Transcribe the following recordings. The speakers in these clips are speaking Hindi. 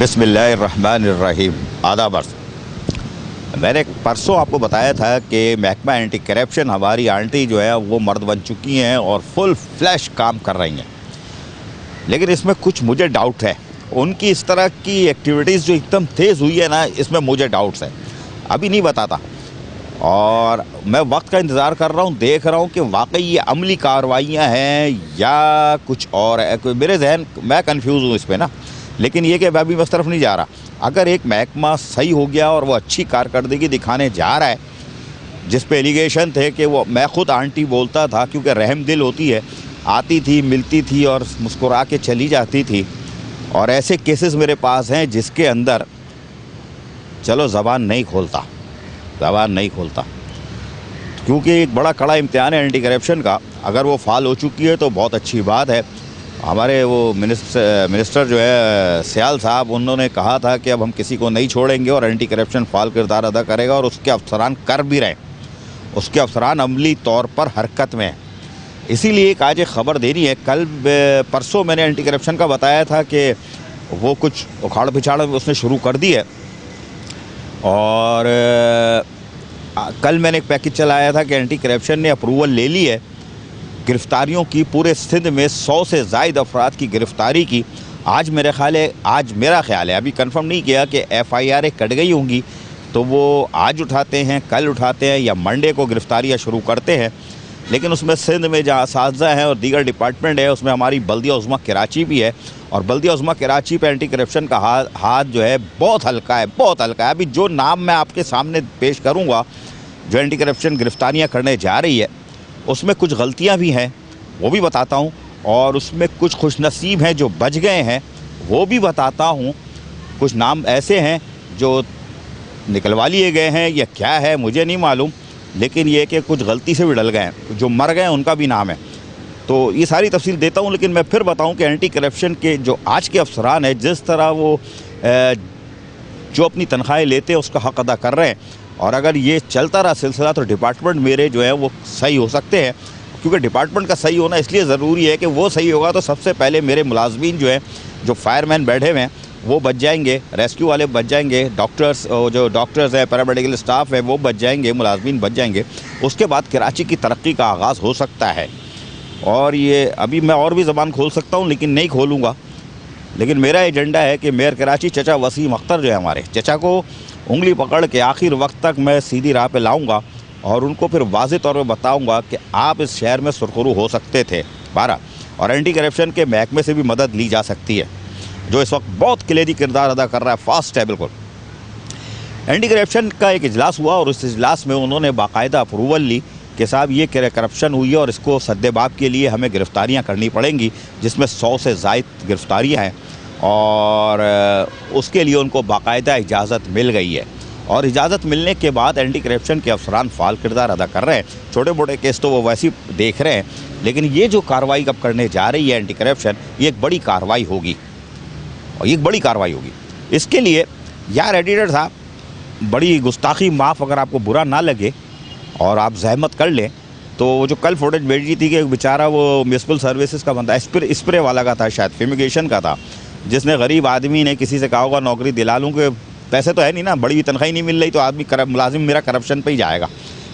बिस्मिल्लाहिर्रहमानिर्रहीम। आदाब अर्ज़। मैंने परसों आपको बताया था कि महकमा एंटी करप्शन हमारी आंटी जो है वो मर्द बन चुकी हैं और फुल फ्लैश काम कर रही हैं, लेकिन इसमें कुछ मुझे डाउट है। उनकी इस तरह की एक्टिविटीज़ जो एकदम तेज़ हुई है ना, इसमें मुझे डाउट्स है, अभी नहीं बताता। और मैं वक्त का इंतज़ार कर रहा हूँ, देख रहा हूँ कि वाकई ये अमली कार्रवाइयाँ हैं या कुछ और है। मेरे जहन मैं कंफ्यूज हूँ इस पर ना, लेकिन ये कि मैं अभी उस तरफ नहीं जा रहा। अगर एक महकमा सही हो गया और वो अच्छी कारकर्दगी दिखाने जा रहा है, जिस पे एलिगेशन थे कि वो मैं ख़ुद आंटी बोलता था क्योंकि रहम दिल होती है, आती थी, मिलती थी और मुस्कुरा के चली जाती थी। और ऐसे केसेस मेरे पास हैं जिसके अंदर चलो ज़बान नहीं खोलता क्योंकि एक बड़ा कड़ा इम्तिहान है एंटी करप्शन का। अगर वो फाल हो चुकी है तो बहुत अच्छी बात है। हमारे वो मिनिस्टर जो है सियाल साहब, उन्होंने कहा था कि अब हम किसी को नहीं छोड़ेंगे और एंटी करप्शन फाल किरदार अदा करेगा, और उसके अफसरान कर भी रहे। उसके अफसरान अमली तौर पर हरकत में हैं। इसीलिए एक आज एक ख़बर देनी है। परसों मैंने एंटी करप्शन का बताया था कि वो कुछ उखाड़ पिछाड़ उसने शुरू कर दी है, और कल मैंने एक पैकेज चलाया था कि एंटी करप्शन ने अप्रूवल ले ली है गिरफ़्तारियों की। पूरे सिंध में 100 से ज़ायद अफराद की गिरफ़्तारी की। आज मेरा ख्याल है, अभी कंफर्म नहीं किया कि FIR कट गई होंगी, तो वो आज उठाते हैं, कल उठाते हैं या मंडे को गिरफ़्तारियाँ शुरू करते हैं। लेकिन उसमें सिंध में जहाँ असातिज़ा हैं और दीगर डिपार्टमेंट है, उसमें हमारी बल्दिया उज़्मा कराची भी है, और बल्दिया उज़्मा कराची पे एंटी करप्शन का हाथ जो है बहुत हल्का है। अभी जो नाम मैं आपके सामने पेश करूँगा जो एंटी करप्शन गिरफ़्तारियाँ करने जा रही है, उसमें कुछ गलतियां भी हैं, वो भी बताता हूं, और उसमें कुछ खुशनसीब हैं जो बच गए हैं, वो भी बताता हूं। कुछ नाम ऐसे हैं जो निकलवा लिए गए हैं या क्या है मुझे नहीं मालूम, लेकिन ये कि कुछ गलती से भी डल गए हैं। जो मर गए हैं उनका भी नाम है। तो ये सारी तफसील देता हूं, लेकिन मैं फिर बताऊं कि एंटी करप्शन के जो आज के अफसरान हैं, जिस तरह वो जो अपनी तनख्वाहें लेते हैं उसका हक़ अदा कर रहे हैं, और अगर ये चलता रहा सिलसिला तो डिपार्टमेंट मेरे जो है वो सही हो सकते हैं। क्योंकि डिपार्टमेंट का सही होना इसलिए ज़रूरी है कि वो सही होगा तो सबसे पहले मेरे मुलाजमीन जो है, जो फायरमैन बैठे हुए हैं, वो बच जाएंगे, रेस्क्यू वाले बच जाएंगे, जो डॉक्टर्स हैं, पैरामेडिकल स्टाफ है, वो बच जाएंगे, मुलाजमीन बच जाएंगे। उसके बाद कराची की तरक्की का आगाज़ हो सकता है। और ये अभी मैं और भी ज़बान खोल सकता हूँ, लेकिन नहीं खोलूँगा। लेकिन मेरा एजेंडा है कि मेयर कराची चचा वसीम अख्तर जो है, हमारे चचा को उंगली पकड़ के आखिर वक्त तक मैं सीधी राह पे लाऊंगा और उनको फिर वाज़ेह तौर पे बताऊंगा कि आप इस शहर में सुरखरू हो सकते थे 12, और एंटी करप्शन के महकमे से भी मदद ली जा सकती है, जो इस वक्त बहुत कलीदी किरदार अदा कर रहा है, फास्ट है बिल्कुल। एंटी करप्शन का एक इजलास हुआ और उस इजलास में उन्होंने बाकायदा अप्रूवल ली कि साहब ये करप्शन हुई है और इसको सद्देबाब के लिए हमें गिरफ़्तारियाँ करनी पड़ेंगी, जिसमें 100 से ज़ायद गिरफ़्तारियाँ हैं, और उसके लिए उनको बाकायदा इजाज़त मिल गई है। और इजाज़त मिलने के बाद एंटी करप्शन के अफसरान फ़ाल किरदार अदा कर रहे हैं। छोटे मोटे केस तो वो वैसे ही देख रहे हैं, लेकिन ये जो कार्रवाई अब करने जा रही है एंटी करप्शन, ये एक बड़ी कार्रवाई होगी, और ये एक बड़ी कार्रवाई होगी। इसके लिए यार एडिटर साहब, बड़ी गुस्ताखी, माफ़ अगर आपको बुरा ना लगे और आप जहमत कर लें, तो वो जो कल फुटेज भेजी थी कि बेचारा वो म्यूनसिपल सर्विसेज का बंदा स्प्रे वाला का था, शायद फ्यूमिगेशन का था, जिसने गरीब आदमी ने किसी से कहा होगा नौकरी दिला लूँ, कि पैसे तो है नहीं ना, बड़ी तनख्वाही नहीं मिल रही, तो आदमी मुलाजिम मेरा करप्शन पे ही जाएगा,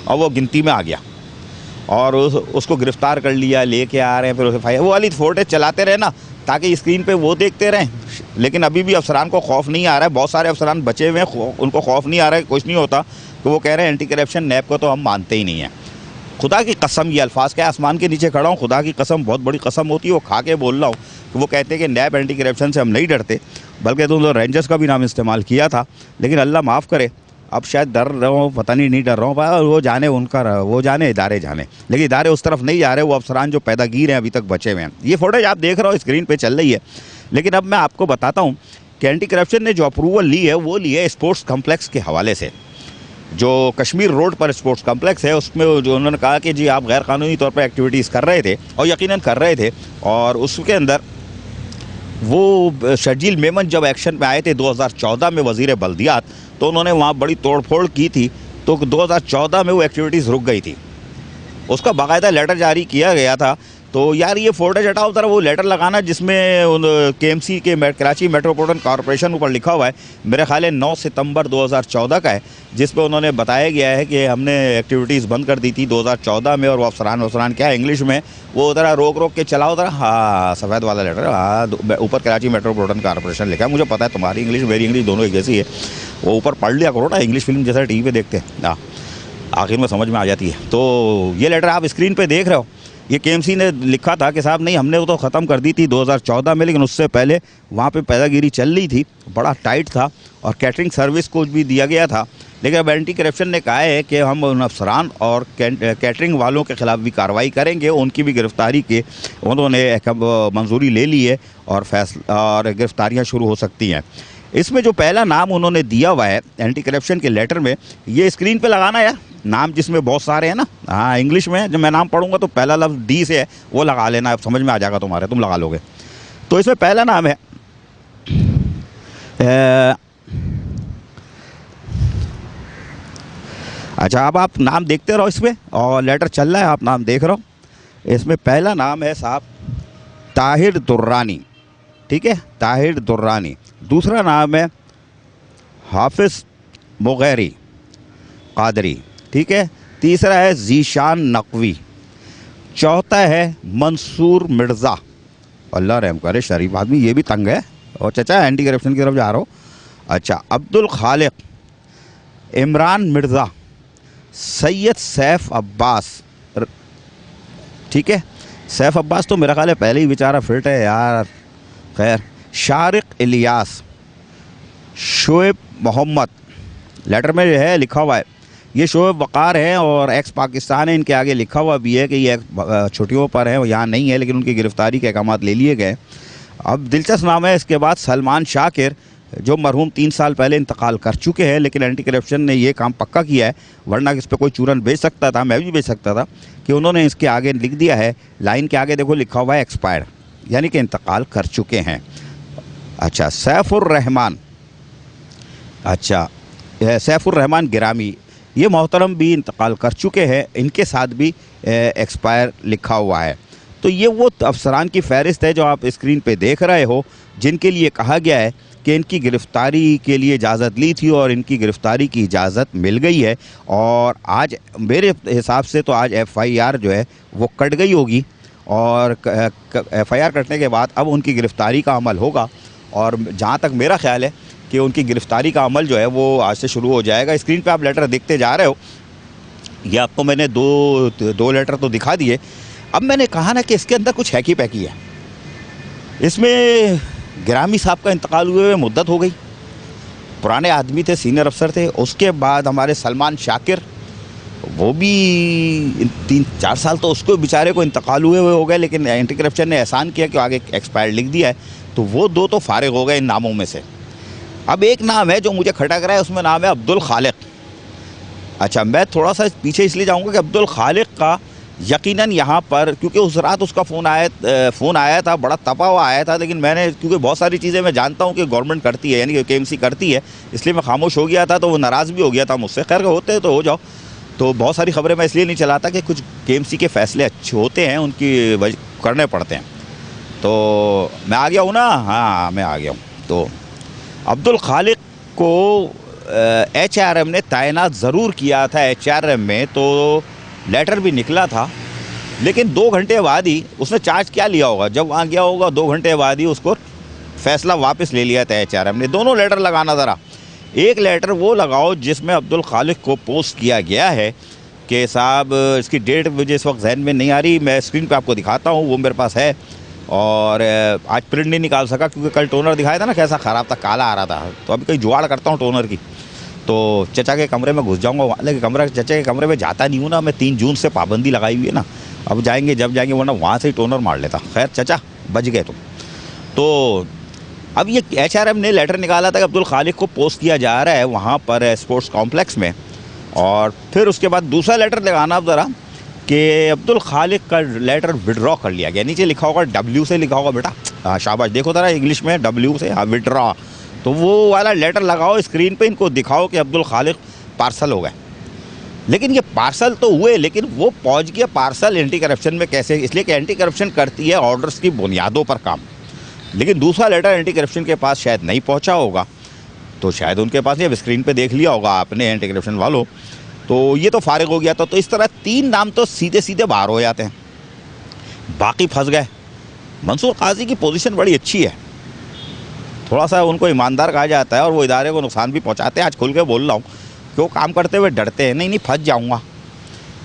और वो गिनती में आ गया और उसको गिरफ़्तार कर लिया, लेके आ रहे हैं। फिर उसे वो वाली फुटेज चलाते रहे ना, ताकि स्क्रीन पे वो देखते रहें। लेकिन अभी भी अफसरान को खौफ नहीं आ रहा है, बहुत सारे अफसरान बचे हुए हैं, उनको खौफ नहीं आ रहा है, कुछ नहीं होता, तो वो कह रहे हैं एंटी करप्शन नैब को तो हम मानते ही नहीं हैं। खुदा की कसम, ये अल्फाज क्या, आसमान के नीचे खड़ा हूँ, खुदा की कसम, बहुत बड़ी कसम होती है, वो खा के बोल रहा हूँ कि वो कहते हैं कि नैब एंटी करप्शन से हम नहीं डरते, बल्कि तो रेंजर्स का भी नाम इस्तेमाल किया था। लेकिन अल्लाह माफ़ करे, अब शायद डर रहा हूँ, पता नहीं डर रहा हूँ, और वो जाने इदारे जाने, लेकिन इदारे उस तरफ नहीं जा रहे। वो अफसरान जो पैदागीर हैं अभी तक बचे हुए हैं। ये फोटेज आप देख रहे हो स्क्रीन पर चल रही है। लेकिन अब मैं आपको बताता हूँ कि एंटी करप्शन ने जो अप्रूवल ली है, वो ली है स्पोर्ट्स कम्प्लेक्स के हवाले से। जो कश्मीर रोड पर स्पोर्ट्स कम्प्लेक्स है, उसमें जो उन्होंने कहा कि जी आप गैर कानूनी तौर पर एक्टिविटीज़ कर रहे थे, और यकीनन कर रहे थे, और उसके अंदर वो शर्जील मेमन जब एक्शन में आए थे 2014 में वज़ीर बल्दियात, तो उन्होंने वहाँ बड़ी तोड़फोड़ की थी, तो 2014 में वो एक्टिविटीज़ रुक गई थी। उसका बाकायदा लेटर जारी किया गया था तो यार ये फोल्डेज हटाओ ज़रा, वो लेटर लगाना जिसमें KMC के कराची मेट्रोपॉलिटन कॉरपोरेशन ऊपर लिखा हुआ है, मेरे ख्याल है 9 सितंबर 2014 का है, जिस पे उन्होंने बताया गया है कि हमने एक्टिविटीज़ बंद कर दी थी 2014 में, और वो अफसरान क्या है इंग्लिश में वो ज़रा रोक के चलाओ ज़रा। हाँ, सफ़ेद वाला लेटर, हाँ, ऊपर कराची मेट्रोपॉलिटन कॉरपोरेशन लिखा है। मुझे पता है तुम्हारी इंग्लिश मेरी इंग्लिश दोनों एक जैसी है, वो ऊपर पढ़ लिया करो ना, इंग्लिश फिल्म जैसा TV पे देखते हैं, हाँ, आखिर में समझ में आ जाती है। तो ये लेटर आप स्क्रीन पे देख रहे हो, ये KMC ने लिखा था कि साहब नहीं, हमने वो तो ख़त्म कर दी थी 2014 में, लेकिन उससे पहले वहाँ पे पैदागिरी चल रही थी, बड़ा टाइट था, और कैटरिंग सर्विस को भी दिया गया था। लेकिन अब एंटी करप्शन ने कहा है कि हम उन अफसरान और कैटरिंग वालों के ख़िलाफ़ भी कार्रवाई करेंगे, उनकी भी गिरफ़्तारी के उन्होंने मंजूरी ले ली है, और गिरफ़्तारियाँ शुरू हो सकती हैं। इसमें जो पहला नाम उन्होंने दिया हुआ है एंटी करप्शन के लेटर में, ये स्क्रीन पे लगाना यार, नाम जिसमें बहुत सारे हैं ना, हाँ, इंग्लिश में जब मैं नाम पढ़ूंगा तो पहला लफ्ज़ D से है, वो लगा लेना, अब समझ में आ जाएगा तुम्हारे, तुम लगा लोगे। तो इसमें पहला नाम है अच्छा, अब आप नाम देखते रहो इसमें, और लेटर चल रहा है, आप नाम देख रहे हो। इसमें पहला नाम है साहब ताहिर दुर्रानी, ठीक है, ताहिर दुर्रानी। दूसरा नाम है हाफिज़ मुगैरी कादरी, ठीक है। तीसरा है जीशान नकवी। चौथा है मंसूर मिर्ज़ा, अल्लाह रहम करे, शरीफ आदमी, ये भी तंग है, और चचा एंटी करप्शन की तरफ जा रहा हो। अच्छा, अब्दुल खालिक, इमरान मिर्ज़ा, सैयद सैफ अब्बास, ठीक है, सैफ अब्बास तो मेरा ख्याल है पहले ही बेचारा फिट है यार, खैर। शारिक इलियास, शोएब मोहम्मद, लेटर में जो है लिखा हुआ है, ये शोएब वक़ार हैं और एक्स पाकिस्तान है, इनके आगे लिखा हुआ भी है कि ये छुट्टियों पर हैं, वो यहाँ नहीं है, लेकिन उनकी गिरफ़्तारी के अहकाम ले लिए गए। अब दिलचस्प नाम है इसके बाद सलमान शाकिर, जो मरहूम 3 साल पहले इंतकाल कर चुके हैं, लेकिन एंटी करप्शन ने ये काम पक्का किया है, वरना इस पर कोई चूरन बेच सकता था, मैं भी बेच सकता था, कि उन्होंने इसके आगे लिख दिया है, लाइन के आगे देखो लिखा हुआ है एक्सपायर, यानी कि इंतकाल कर चुके हैं। अच्छा, सैफुर रहमान, अच्छा सैफुर रहमान गिरामी, ये मोहतरम भी इंतकाल कर चुके हैं, इनके साथ भी एक्सपायर लिखा हुआ है। तो ये वो अफसरान की फ़हरिस्त है जो आप स्क्रीन पे देख रहे हो, जिनके लिए कहा गया है कि इनकी गिरफ़्तारी के लिए इजाज़त ली थी, और इनकी गिरफ़्तारी की इजाज़त मिल गई है, और आज मेरे हिसाब से तो आज FIR जो है वो कट गई होगी, और FIR कटने के बाद अब उनकी गिरफ़्तारी का अमल होगा, और जहाँ तक मेरा ख़्याल है कि उनकी गिरफ़्तारी का अमल जो है वो आज से शुरू हो जाएगा। स्क्रीन पे आप लेटर देखते जा रहे हो, ये आपको मैंने दो लेटर तो दिखा दिए। अब मैंने कहा ना कि इसके अंदर कुछ हैकी पैकी है। इसमें गिरामी साहब का इंतकाल हुए हुए मुद्दत हो गई, पुराने आदमी थे, सीनियर अफसर थे। उसके बाद हमारे सलमान शाकिर, वो भी 3-4 साल तो उसको बेचारे को इंतकाल हुए हो गए, लेकिन एंटी करप्शन ने एहसान किया कि आगे एक्सपायर लिख दिया है, तो वो 2 तो फारिग हो गए इन नामों में से। अब एक नाम है जो मुझे खटक रहा है, उसमें नाम है अब्दुल खालिक। अच्छा, मैं थोड़ा सा पीछे इसलिए जाऊंगा कि अब्दुल खालिक का यकीनन यहाँ पर, क्योंकि उस रात उसका फ़ोन आया था, बड़ा तपा हुआ आया था, लेकिन मैंने, क्योंकि बहुत सारी चीज़ें मैं जानता हूँ कि गवर्नमेंट करती है, यानी कि KMC करती है, इसलिए मैं खामोश हो गया था, तो वो नाराज़ भी हो गया था मुझसे। खैर, होते तो हो जाओ, तो बहुत सारी खबरें मैं इसलिए नहीं चलाता कि कुछ KMC के फ़ैसले अच्छे होते हैं, उनकी करने पड़ते हैं। तो मैं आ गया हूँ ना, हाँ मैं आ गया हूँ। तो अब्दुल खालिक को HRM ने तैनात ज़रूर किया था HRM में, तो लेटर भी निकला था, लेकिन 2 घंटे बाद ही उसने चार्ज क्या लिया होगा, जब वहाँ गया होगा 2 घंटे बाद ही उसको फ़ैसला वापस ले लिया था HRM ने। दोनों लेटर लगाना ज़रा, एक लेटर वो लगाओ जिसमें अब्दुल खालिक को पोस्ट किया गया है कि साहब, इसकी डेट मुझे इस वक्त जहन में नहीं आ रही, मैं स्क्रीन पे आपको दिखाता हूँ, वो मेरे पास है, और आज प्रिंट नहीं निकाल सका क्योंकि कल टोनर दिखाया था ना, कैसा ख़राब था, काला आ रहा था। तो अभी कहीं जुगाड़ करता हूँ टोनर की, तो चचा के कमरे में घुस जाऊँगा, लेकिन चचा के कमरे में जाता नहीं हूँ ना मैं, 3 जून से पाबंदी लगाई हुई है ना, अब जाएंगे जब जाएंगे, वरना वहाँ से ही टोनर मार लेता। खैर चचा, बच गए तुम। तो अब ये HRM ने लेटर निकाला था कि अब्दुल खालिक को पोस्ट किया जा रहा है वहाँ पर स्पोर्ट्स कॉम्प्लेक्स में, और फिर उसके बाद दूसरा लेटर लगाना अब ज़रा कि अब्दुल खालिक का लेटर विड्रॉ कर लिया गया। नीचे लिखा होगा W से लिखा होगा बेटा, हाँ शाबाश, देखो ज़रा इंग्लिश में W से, हाँ विड्रॉ, तो वो वाला लेटर लगाओ स्क्रीन पे, इनको दिखाओ कि अब्दुल खालिक पार्सल हो गए। लेकिन ये पार्सल तो हुए, लेकिन वो पहुंच गया पार्सल एंटी करप्शन में कैसे? इसलिए कि एंटी करप्शन करती है ऑर्डर्स की बुनियादों पर काम, लेकिन दूसरा लेटर एंटी करप्शन के पास शायद नहीं पहुंचा होगा, तो शायद उनके पास ये स्क्रीन पे देख लिया होगा आपने एंटी करप्शन वालों, तो ये तो फारिग हो गया था। तो इस तरह 3 नाम तो सीधे सीधे बाहर हो जाते हैं, बाकी फंस गए। मंसूर काजी की पोजीशन बड़ी अच्छी है, थोड़ा सा उनको ईमानदार कहा जाता है और वो इदारे को नुकसान भी पहुंचाते हैं। आज खुल के बोल रहा हूँ कि वो काम करते हुए डरते हैं, नहीं फंस जाऊँगा।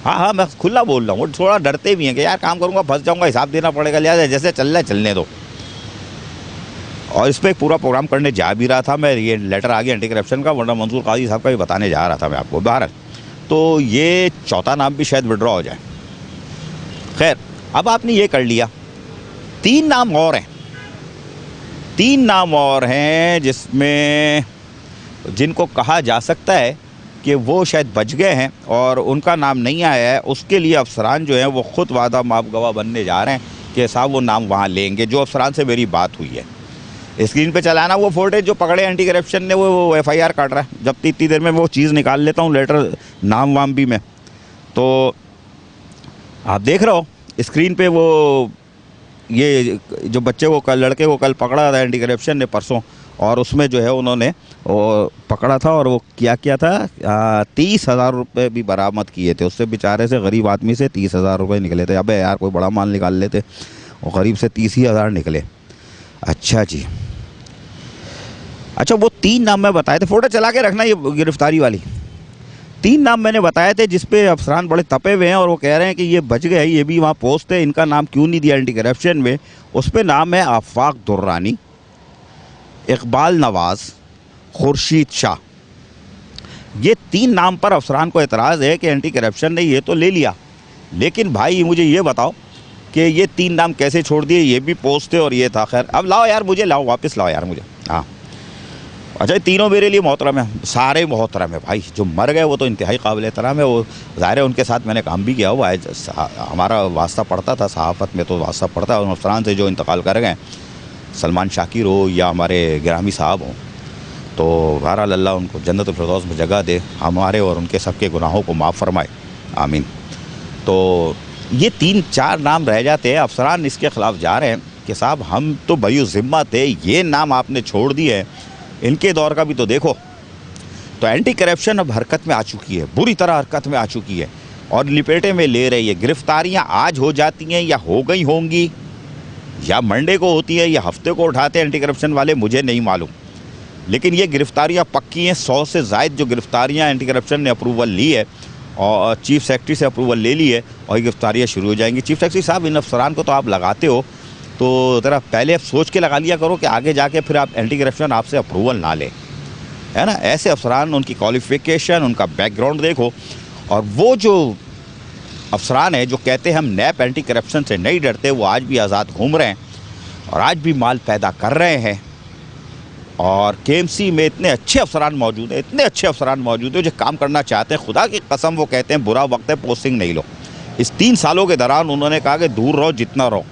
हाँ, मैं खुला बोल रहा हूँ, वो थोड़ा डरते भी हैं कि यार काम करूँगा फंस जाऊँगा, हिसाब देना पड़ेगा, लिहाजा जैसे चल रहा है चलने दो। और इस पर एक पूरा प्रोग्राम करने जा भी रहा था मैं, ये लेटर आ गया एंटी करप्शन का, वरना मंसूर काजी साहब का भी बताने जा रहा था मैं आपको। बहरहाल तो ये चौथा नाम भी शायद विड्रॉ हो जाए। खैर, अब आपने ये कर लिया, 3 नाम और हैं, 3 नाम और हैं जिसमें जिनको कहा जा सकता है कि वो शायद बच गए हैं और उनका नाम नहीं आया है। उसके लिए अफसरान जो हैं वो ख़ुद वादा माफ गवाह बनने जा रहे हैं कि साहब वो नाम वहाँ लेंगे। जो अफसरान से मेरी बात हुई है, स्क्रीन पे चलाना वो फुटेज जो पकड़े एंटी करप्शन ने, वो FIR काट रहा है। जब इतनी देर में वो चीज़ निकाल लेता हूँ, लेटर नाम वाम भी मैं, तो आप देख रहे हो स्क्रीन पे वो ये जो बच्चे को कल, लड़के को कल पकड़ा था एंटी करप्शन ने परसों, और उसमें जो है उन्होंने वो पकड़ा था और वो क्या था 30,000 रुपये भी बरामद किए थे उससे। बेचारे से, गरीब आदमी से 30,000 रुपये निकले थे। अबे यार कोई बड़ा माल निकाल लेते, और गरीब से 30,000 निकले। अच्छा जी, अच्छा वो 3 नाम मैं बताए थे, फ़ोटो चला के रखना, ये गिरफ्तारी वाली 3 नाम मैंने बताए थे जिस पे अफसरान बड़े तपे हुए हैं और वो कह रहे हैं कि ये बच गए, ये भी वहाँ पोस्ट है, इनका नाम क्यों नहीं दिया एंटी करप्शन में। उस पर नाम है आफाक दुर्रानी, इकबाल नवाज़, खुर्शीद शाह। ये 3 नाम पर अफसरान को एतराज़ है कि एंटी करप्शन ने ये तो ले लिया, लेकिन भाई मुझे ये बताओ कि ये 3 नाम कैसे छोड़ दिए? ये भी पोस्ट थे और ये था। खैर अब लाओ यार, मुझे लाओ, वापस लाओ यार मुझे। हाँ अच्छा, ये तीनों मेरे लिए मोहतरम है, सारे मोहतरम है भाई। जो मर गए वो तो इंतहाई काबिल एहतराम है, वो ज़ाहिर है उनके साथ मैंने काम भी किया हुआ है, हमारा वास्ता पड़ता था, सहाफ़त में तो वास्ता पड़ता है। और अफसरान से जो इंतकाल कर गए, सलमान शाकिर हो या हमारे गिरामी साहब हों, तो बहरहाल अल्लाह उनको जन्नतुल फिरदौस में जगह दे, हमारे और उनके सबके गुनाहों को माफ़ फरमाए, आमीन। तो ये 3-4 नाम रह जाते हैं। अफसरान इसके ख़िलाफ़ जा रहे हैं कि साहब हम तो बरी ज़िम्मा थे, ये नाम आपने छोड़ दिए हैं, इनके दौर का भी तो देखो। तो एंटी करप्शन अब हरकत में आ चुकी है, बुरी तरह हरकत में आ चुकी है और लिपेटे में ले रही है। गिरफ्तारियां आज हो जाती हैं या हो गई होंगी, या मंडे को होती है या हफ्ते को उठाते हैं एंटी करप्शन वाले, मुझे नहीं मालूम, लेकिन ये गिरफ्तारियां पक्की हैं। 100 से ज़ायद जो गिरफ्तारियां एंटी करप्शन ने अप्रूवल ली है और चीफ सेक्रेटरी से अप्रूवल ले ली है, और ये गिरफ्तारियाँ शुरू हो जाएंगी। चीफ सेक्रेटरी साहब, इन अफसरान को तो आप लगाते हो तो ज़रा पहले आप सोच के लगा लिया करो कि आगे जाके फिर आप एंटी करप्शन आपसे अप्रूवल ना ले, है ना। ऐसे अफसरान, उनकी क्वालिफ़िकेशन, उनका बैकग्राउंड देखो। और वो जो अफसरान है जो कहते हैं हम नैप एंटी करप्शन से नहीं डरते, वो आज भी आज़ाद घूम रहे हैं और आज भी माल पैदा कर रहे हैं। और KMC में इतने अच्छे अफसरान मौजूद हैं, इतने अच्छे अफसरान मौजूद हैं जो काम करना चाहते हैं। खुदा की कसम वो कहते हैं बुरा वक्त है, पोस्टिंग नहीं लो। इस 3 सालों के दौरान उन्होंने कहा कि दूर रहो जितना रहो।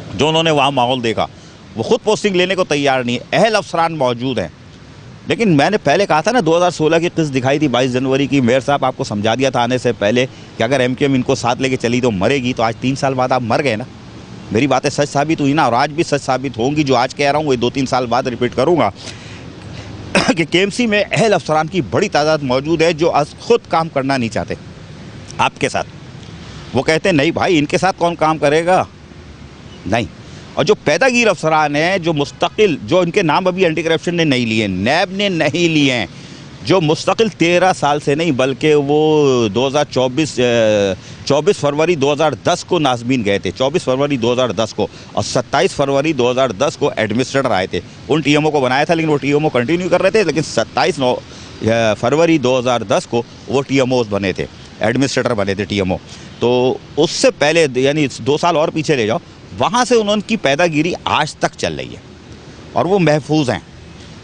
जो उन्होंने वहाँ माहौल देखा, वो ख़ुद पोस्टिंग लेने को तैयार नहीं है। अहल अफसरान मौजूद हैं। लेकिन मैंने पहले कहा था ना, 2016 की किस्त दिखाई थी 22 जनवरी की, मेयर साहब आपको समझा दिया था आने से पहले कि अगर MQM इनको साथ लेके चली तो मरेगी। तो आज 3 साल बाद आप मर गए ना, मेरी बातें सच साबित हुई ना, और आज भी सच साबित होंगी। जो आज कह रहा हूँ वो 2-3 साल बाद रिपीट करूँगा कि KMC में अहल अफसरान की बड़ी तादाद मौजूद है जो ख़ुद काम करना नहीं चाहते आपके साथ। वो कहते हैं नहीं भाई, इनके साथ कौन काम करेगा, नहीं। और जो पैदागीर अफसरान हैं, जो मुस्तकिल, जो इनके नाम अभी एंटी करप्शन ने नहीं लिए, नैब ने नहीं लिए हैं, जो मुस्तकिल 13 साल से नहीं बल्कि वो 24 फरवरी 2010 को नाज़मीन गए थे, 24 फरवरी 2010 को, और 27 फरवरी 2010 को एडमिनिस्ट्रेटर आए थे। उन TMO को बनाया था, लेकिन वो TMO कंटिन्यू कर रहे थे, लेकिन 27 फरवरी 2010 को वो TMOs बने थे, एडमिनिस्ट्रेटर बने थे TMO। तो उससे पहले यानी 2 साल और पीछे ले जाओ, वहाँ से उनकी पैदागिरी आज तक चल रही है और वो महफूज हैं।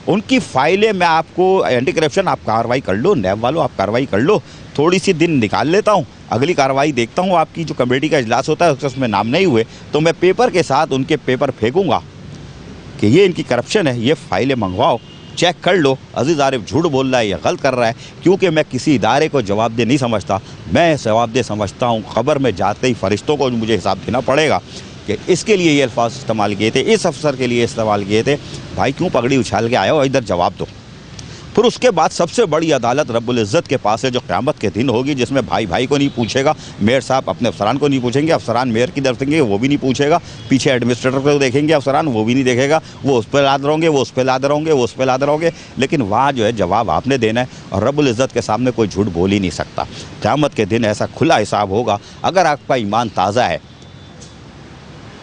उनकी फाइलें मैं आपको, एंटी करप्शन आप कार्रवाई कर लो, नैब वालों आप कार्रवाई कर लो, थोड़ी सी दिन निकाल लेता हूँ, अगली कार्रवाई देखता हूँ। आपकी जो कमेटी का इजलास होता है उसमें नाम नहीं हुए तो मैं पेपर के साथ उनके पेपर फेंकूँगा कि ये इनकी करप्शन है, ये फाइलें मंगवाओ चेक कर लो अजीज़ आरिफ झूठ बोल रहा है या गलत कर रहा है, क्योंकि मैं किसी इदारे को जवाबदेह नहीं समझता। मैं जवाबदेह समझता हूँ क़ब्र में जाते ही फ़रिश्तों को मुझे हिसाब देना पड़ेगा कि इसके लिए ये अल्फाज इस्तेमाल किए थे, इस अफसर के लिए इस्तेमाल किए थे। भाई क्यों पगड़ी उछाल के आए हो, इधर जवाब दो। फिर उसके बाद सबसे बड़ी अदालत रब्बुल इज़्ज़त के पास है जो क़यामत के दिन होगी, जिसमें भाई भाई को नहीं पूछेगा, मेयर साहब अपने अफसरान को नहीं पूछेंगे, अफसरान मेयर की तरफ देंगे वो भी नहीं पूछेगा, पीछे एडमिनिस्ट्रेटर को देखेंगे अफसरान वो भी नहीं देखेगा, वो उस पर लाद रहोगे, वो उस पर लाद रहोगे, वो उस पर लाद रहोगे। लेकिन वहाँ जो है जवाब आपने देना है और रब्बुल इज़्ज़त के सामने कोई झूठ बोल ही नहीं सकता। क़यामत के दिन ऐसा खुला हिसाब होगा। अगर आपका ईमान ताज़ा है,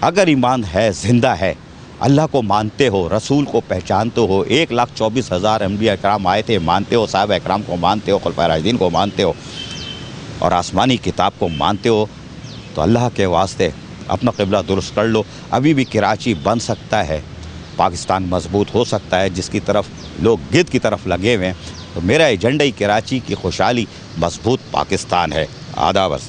अगर ईमान है, ज़िंदा है, अल्लाह को मानते हो, रसूल को पहचानते हो, 1,24,000 अंबिया इकराम आए थे मानते हो, साहबा इकराम को मानते हो, खुलफाए राशिदीन को मानते हो और आसमानी किताब को मानते हो, तो अल्लाह के वास्ते अपना क़िबला दुरुस्त कर लो। अभी भी कराची बन सकता है, पाकिस्तान मजबूत हो सकता है, जिसकी तरफ लोग गिद्ध की तरफ लगे हुए हैं। तो मेरा एजेंडा ही कराची की खुशहाली, मजबूत पाकिस्तान है। आदाब।